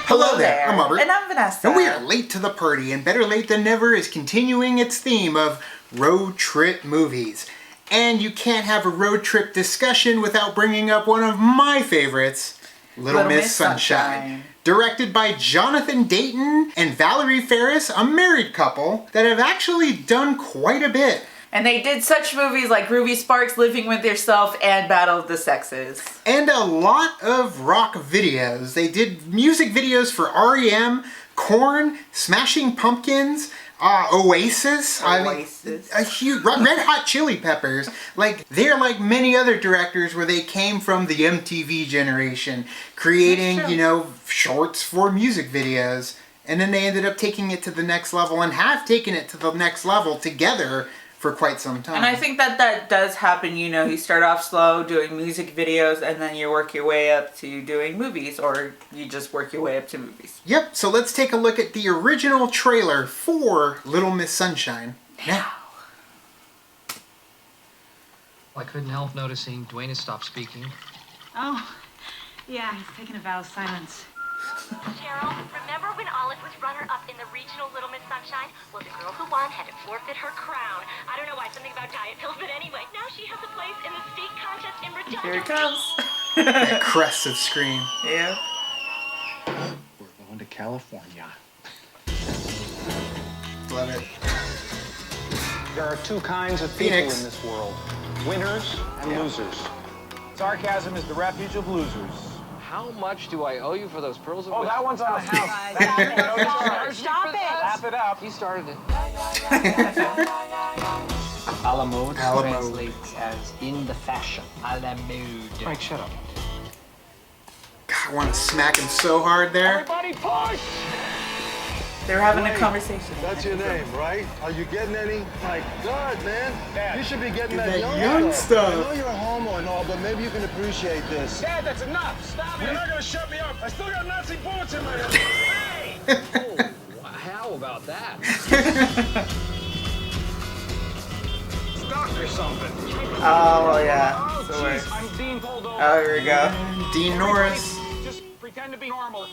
Hello there. I'm Robert. And I'm Vanessa. And we are late to the party, and Better Late Than Never is continuing its theme of road trip movies. And you can't have a road trip discussion without bringing up one of my favorites, Little Miss Sunshine. Directed by Jonathan Dayton and Valerie Ferris, a married couple that have actually done quite a bit. And they did such movies like Ruby Sparks, Living With Yourself, and Battle of the Sexes. And a lot of rock videos. They did music videos for R.E.M., Korn, Smashing Pumpkins, Oasis. I mean, a huge Red Hot Chili Peppers. Like, they're like many other directors where they came from the MTV generation, creating, shorts for music videos. And then they ended up taking it to the next level and have taken it to the next level together for quite some time. And I think that does happen, you start off slow doing music videos and then you work your way up to doing movies, or you just work your way up to movies. Yep, so let's take a look at the original trailer for Little Miss Sunshine now. I couldn't help noticing Dwayne has stopped speaking. Oh, yeah, he's taken a vow of silence. Cheryl, remember when Olive was runner-up in the regional Little Miss Sunshine? Well, the girl who won had to forfeit her crown. I don't know why, something about diet pills, but anyway, now she has a place in the state contest in Regina. Here it comes. That crescent scream. Yeah. We're going to California. Love it. There are two kinds of people in this world. Winners and losers. Sarcasm is the refuge of losers. How much do I owe you for those pearls? Oh, that one's on the house. Stop it! Laugh it up. He started it. A la mode A la mode. translates as in the fashion. A la mode. Mike, shut up. God, I want to smack him so hard there. Everybody push! They're having a conversation. That's your name, right? Are you getting any? My God, man. Dad. You should be getting That that young young stuff. I know you're a homo and all, but maybe you can appreciate this. Dad, that's enough. Stop it. You're not gonna shut me up. I still got Nazi bullets in my head. Hey! Oh, how about that? Stuck or something. Oh, yeah. Oh, So jeez, I'm being pulled over. oh, here we go. Dean Norris. Just pretend to be normal.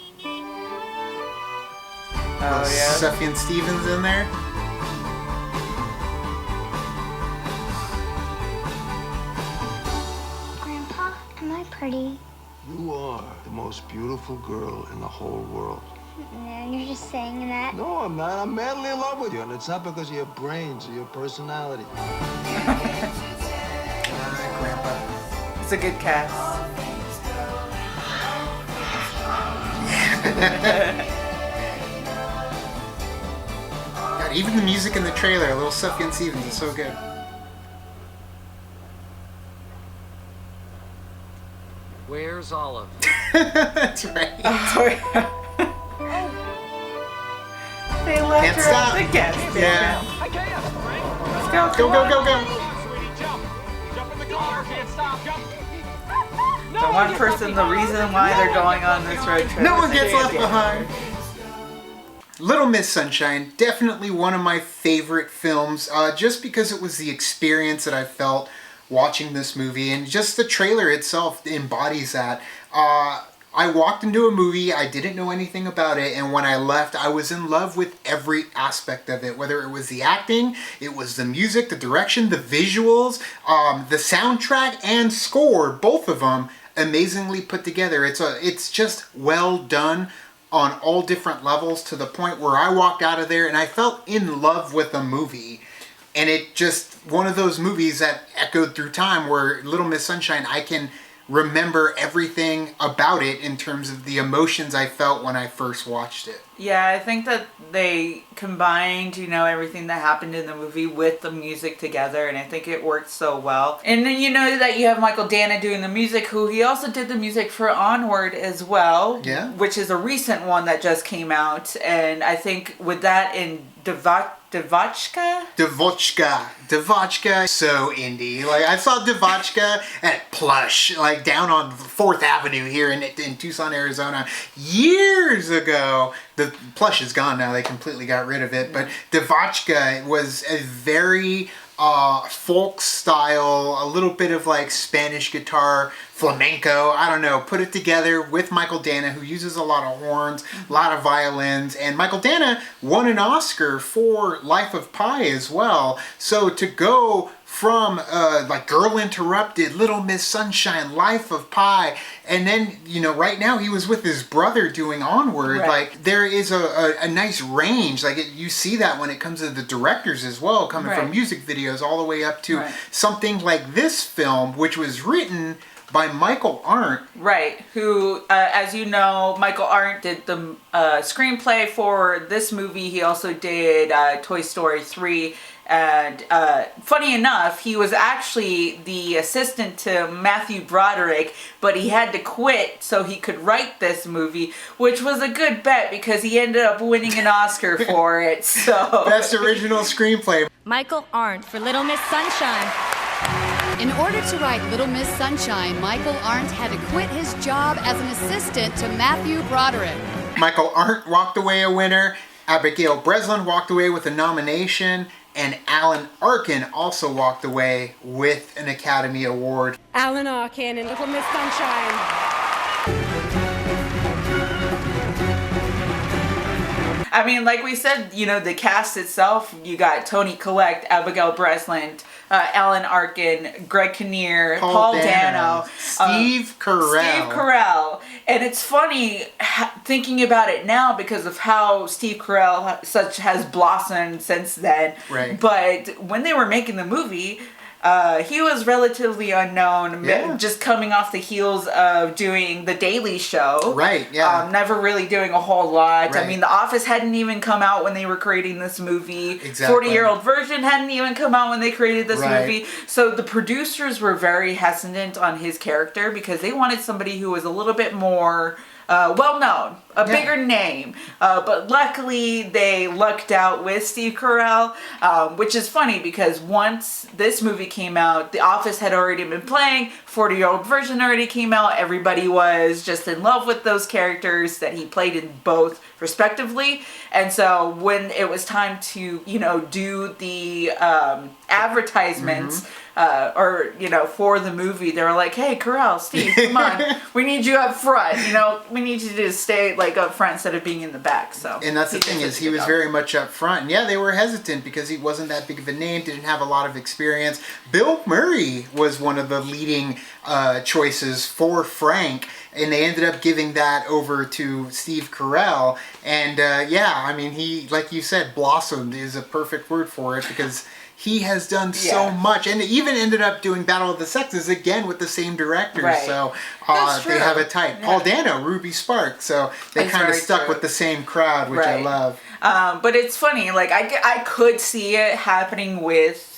Oh, yeah. Sufjan Stevens in there. Grandpa, am I pretty? You are the most beautiful girl in the whole world. No, you're just saying that. No, I'm not. I'm madly in love with you, and it's not because of your brains or your personality. Grandpa. It's a good cast. God, even the music in the trailer, a little Sufjan Stevens, is so good. Where's Olive? That's right. Oh, yeah. They left Can't her stop. at the gas station. Yeah. I can't. Let's go. Go, go, go, go. Sweetie, jump. Jump in the car. Can't stop. Jump. The one person, the reason why they're going on this road trip. No is one to gets get left the behind. Little Miss Sunshine, definitely one of my favorite films, just because it was the experience that I felt watching this movie, and just the trailer itself embodies that. I walked into a movie, I didn't know anything about it, and when I left, I was in love with every aspect of it, whether it was the acting, it was the music, the direction, the visuals, the soundtrack and score, both of them amazingly put together. It's just well done on all different levels, to the point where I walked out of there and I felt in love with the movie. And it just, one of those movies that echoed through time, where Little Miss Sunshine, I can remember everything about it in terms of the emotions I felt when I first watched it. Yeah, I think that they combined, everything that happened in the movie with the music together, and I think it worked so well. And then that you have Michael Dana doing the music, who he also did the music for Onward as well. Yeah. Which is a recent one that just came out, and I think with that in Devotchka, so indie. Like, I saw Devotchka at Plush, like down on 4th Avenue here in Tucson, Arizona, years ago. The Plush is gone now, they completely got rid of it, but Devotchka was a very folk style, a little bit of like Spanish guitar, flamenco, I don't know, put it together with Michael Dana, who uses a lot of horns, a lot of violins, and Michael Dana won an Oscar for Life of Pi as well. So to go from like Girl Interrupted, Little Miss Sunshine, Life of Pi, and then, you know, right now he was with his brother doing Onward. Right. Like, there is a nice range. Like, you see that when it comes to the directors as well, coming from music videos all the way up to something like this film, which was written by Michael Arndt. Right, who, as you know, Michael Arndt did the screenplay for this movie. He also did Toy Story 3. And funny enough, he was actually the assistant to Matthew Broderick, but he had to quit so he could write this movie, which was a good bet because he ended up winning an Oscar for it. So Best original screenplay. Michael Arndt for Little Miss Sunshine. In order to write Little Miss Sunshine, Michael Arndt had to quit his job as an assistant to Matthew Broderick. Michael Arndt walked away a winner. Abigail Breslin walked away with a nomination. And Alan Arkin also walked away with an Academy Award. Alan Arkin in Little Miss Sunshine. I mean, like we said, you know, the cast itself, you got Toni Collette, Abigail Breslin, Alan Arkin, Greg Kinnear, Paul Dano, Steve Carell. And it's funny thinking about it now because of how Steve Carell has blossomed since then. Right. But when they were making the movie, he was relatively unknown, just coming off the heels of doing The Daily Show. Right, yeah. Never really doing a whole lot. Right. I mean, The Office hadn't even come out when they were creating this movie. Exactly. 40-Year-Old Virgin hadn't even come out when they created this movie. So the producers were very hesitant on his character because they wanted somebody who was a little bit more well-known, a bigger name. But luckily, they lucked out with Steve Carell, which is funny because once this movie came out, The Office had already been playing, 40-Year-Old Virgin already came out, everybody was just in love with those characters that he played in both respectively. And so when it was time to, you know, do the advertisements, or, you know, for the movie, they were like, hey, Carell, Steve, come on, we need you up front, you know, we need you to stay, like, up front instead of being in the back, so. And that's the thing is, he was very much up front. And yeah, they were hesitant because he wasn't that big of a name, didn't have a lot of experience. Bill Murray was one of the leading choices for Frank, and they ended up giving that over to Steve Carell. And yeah, I mean, he, like you said, blossomed is a perfect word for it because he has done so much, and even ended up doing Battle of the Sexes again with the same director. So they have a type. Paul Dano, Ruby Sparks. So they kind of stuck with the same crowd, which I love. But it's funny, like I could see it happening with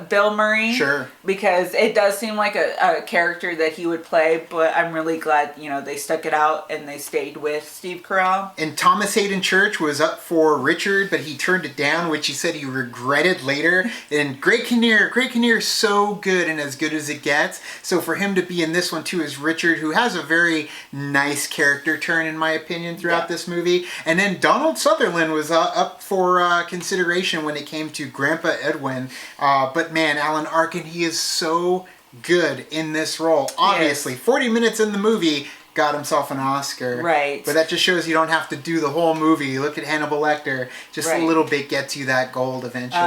Bill Murray. Sure. Because it does seem like a character that he would play, but I'm really glad, you know, they stuck it out and they stayed with Steve Carell. And Thomas Hayden Church was up for Richard, but he turned it down, which he said he regretted later. And Greg Kinnear is so good and as good as it gets. So for him to be in this one too as Richard, who has a very nice character turn in my opinion throughout this movie. And then Donald Sutherland was up for consideration when it came to Grandpa Edwin. But man, Alan Arkin, he is so good in this role. Obviously, 40 minutes in the movie, got himself an Oscar. Right. But that just shows you don't have to do the whole movie. Look at Hannibal Lecter. Just a little bit gets you that gold eventually.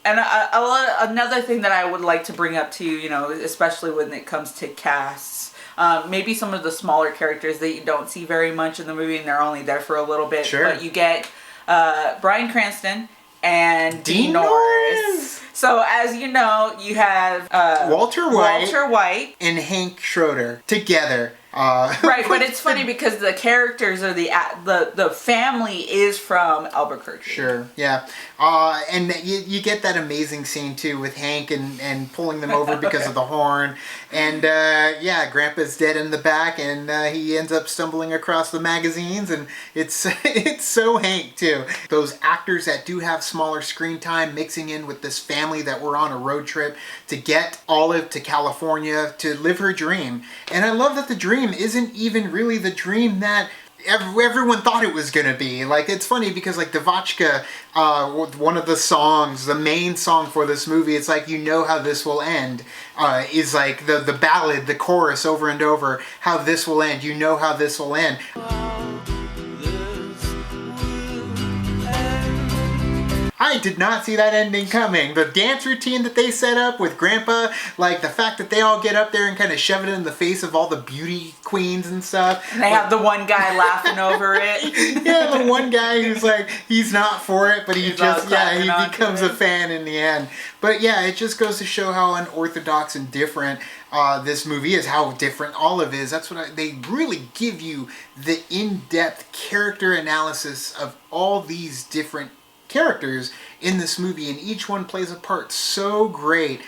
And another thing that I would like to bring up too, you know, especially when it comes to casts, maybe some of the smaller characters that you don't see very much in the movie and they're only there for a little bit. Sure. But you get Bryan Cranston and Dean Norris. So as you know, you have Walter White and Hank Schroeder together. Right, but it's funny because the characters or the family is from Albuquerque. Sure, yeah. And you get that amazing scene too with Hank and pulling them over because of the horn. And yeah, Grandpa's dead in the back and he ends up stumbling across the magazines and it's so Hank too. Those actors that do have smaller screen time mixing in with this family that were on a road trip to get Olive to California to live her dream. And I love that the dream isn't even really the dream that everyone thought it was gonna be. Like, it's funny because like Devotchka, one of the songs, the main song for this movie, it's like, you know how this will end, is like the ballad, the chorus over and over, how this will end, you know how this will end. I did not see that ending coming. The dance routine that they set up with Grandpa, like the fact that they all get up there and kind of shove it in the face of all the beauty queens and stuff. And they have the one guy laughing over it. Yeah, the one guy who's like, he's not for it, but he becomes a fan in the end. But yeah, it just goes to show how unorthodox and different this movie is, how different Olive is. That's what they really give you the in-depth character analysis of all these different characters in this movie, and each one plays a part so great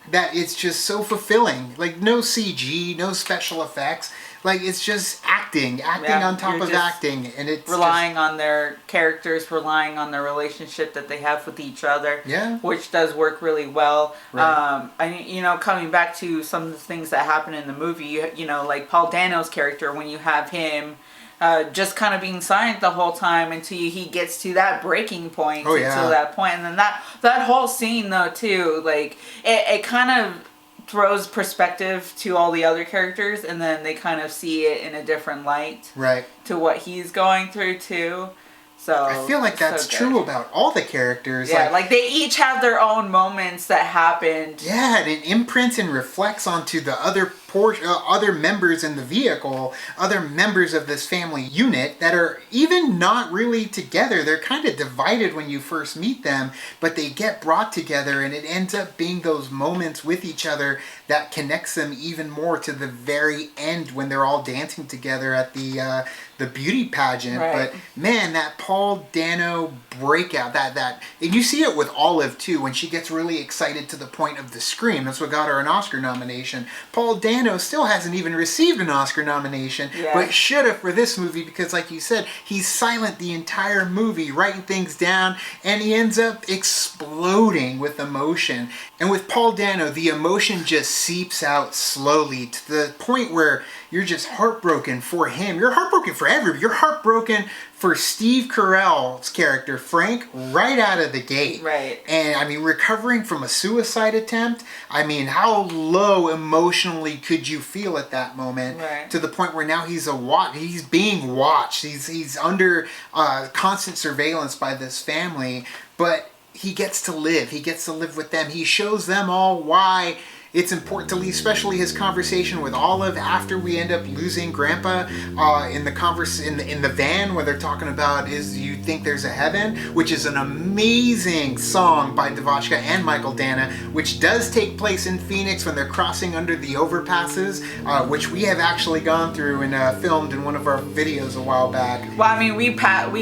that it's just so fulfilling. Like, no CG, no special effects. Like, it's just acting on top of acting, and it's relying on their characters, relying on their relationship that they have with each other. Yeah, which does work really well. Right. Coming back to some of the things that happen in the movie, like Paul Dano's character, when you have him just kind of being silent the whole time until he gets to that breaking point. Until that point. And then that whole scene, though, too, like, it kind of throws perspective to all the other characters, and then they kind of see it in a different light. Right. To what he's going through, too. So I feel like that's true about all the characters. Yeah, like they each have their own moments that happened. Yeah, and it imprints and reflects onto the other other members in the vehicle, other members of this family unit that are even not really together. They're kind of divided when you first meet them, but they get brought together, and it ends up being those moments with each other that connects them even more to the very end when they're all dancing together at the beauty pageant. Right. But man, that Paul Dano breakout, that and you see it with Olive too, when she gets really excited to the point of the scream. That's what got her an Oscar nomination. Paul Dano still hasn't even received an Oscar nomination, but should have for this movie, because like you said, he's silent the entire movie, writing things down, and he ends up exploding with emotion. And with Paul Dano, the emotion just seeps out slowly to the point where you're just heartbroken for him. You're heartbroken for everybody. You're heartbroken for Steve Carell's character, Frank, right out of the gate. Right. And I mean, recovering from a suicide attempt, I mean, how low emotionally could you feel at that moment? Right. To the point where now he's being watched. He's under constant surveillance by this family, but he gets to live. He gets to live with them. He shows them all why it's important to leave, especially his conversation with Olive after we end up losing Grandpa in the van, where they're talking about you think there's a heaven, which is an amazing song by Devotchka and Michael Dana, which does take place in Phoenix when they're crossing under the overpasses, which we have actually gone through and filmed in one of our videos a while back. Well, I mean, we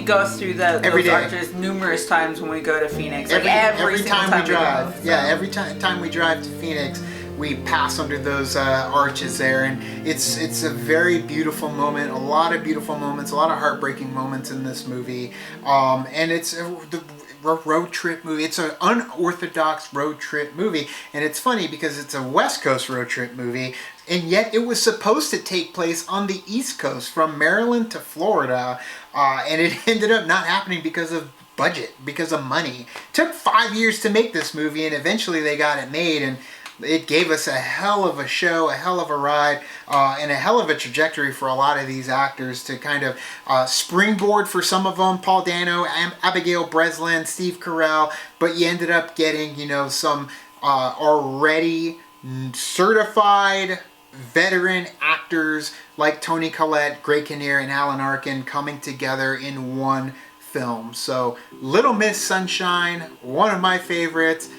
go through those arches numerous times when we go to Phoenix. Every time we drive. Yeah, every time we drive to Phoenix, we pass under those arches there, and it's a very beautiful moment. A lot of beautiful moments, a lot of heartbreaking moments in this movie, and it's a road trip movie. It's an unorthodox road trip movie, and it's funny because it's a West Coast road trip movie, and yet it was supposed to take place on the East Coast from Maryland to Florida, and it ended up not happening because of budget, because of money. It took 5 years to make this movie, and eventually they got it made, and it gave us a hell of a show, a hell of a ride, and a hell of a trajectory for a lot of these actors to kind of springboard for some of them. Paul Dano, Abigail Breslin, Steve Carell, but you ended up getting, some already certified veteran actors like Toni Collette, Greg Kinnear, and Alan Arkin coming together in one film. So Little Miss Sunshine, one of my favorites.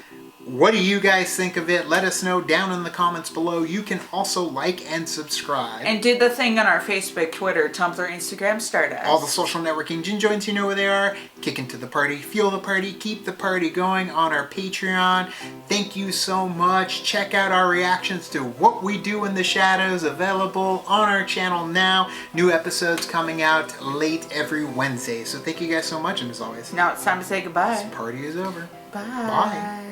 What do you guys think of it? Let us know down in the comments below. You can also like and subscribe. And do the thing on our Facebook, Twitter, Tumblr, Instagram, Stardust. All the social networking gin joints, you know where they are. Kick into the party, fuel the party, keep the party going on our Patreon. Thank you so much. Check out our reactions to What We Do in the Shadows, available on our channel now. New episodes coming out late every Wednesday. So thank you guys so much, and as always, now it's time to say goodbye. This party is over. Bye. Bye.